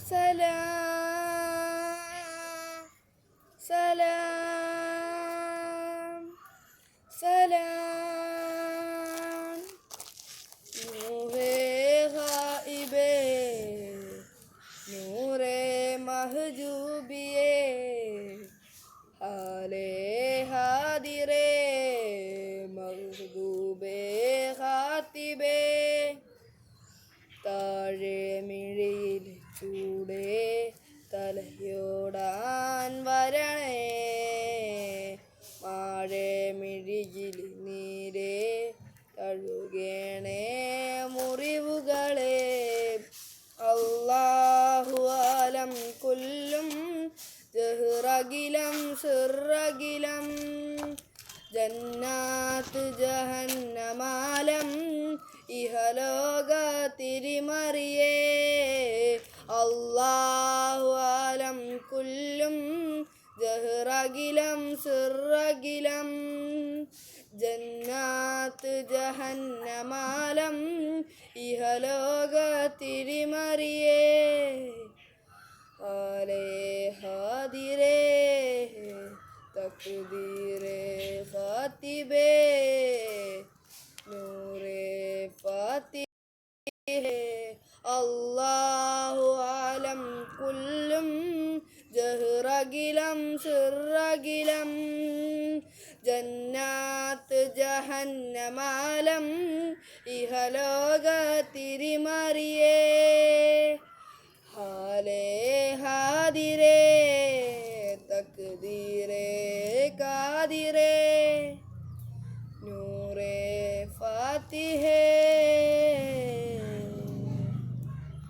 സലാം സലാം സലാം നൂറേ ഗായിബേ നൂറേ മഹ്ജൂബിയേ ഹാലേ ഹാദിറേ മഹ്ബൂബേ ഖാതിബേ താഴെ മിഴിയിൽ ചൂടേ തലയോടാൻ വരണേ മാഴെ മിഴിയിൽ നീരേ കഴുകേണേ മുറിവുകളെ അല്ലാഹു ആലം കുല്ലും ജഹ്റകിലം സിർറകിലം ജന്നാത്ത് ജഹന്നമാലം ഇഹലോക തിരിമറിയേ അല്ലാഹു ആലം കുല്ലും ജഹ്റകിലം സിർറകിലം ജന്നാത്ത് ജഹന്നമാലം ഇഹലോക തിരിമറിയേ ആലേ ഹാദിറേ തക്ബീറേ ഖാതിബേ നൂറേ ഫാത്തിഹേ അല്ലാഹു ആലം കുല്ലും ജഹ്റകിലം സിർറകിലം ജന്നാത്ത് ജഹന്നമാലം ഇഹലോക തിരിമറിയേ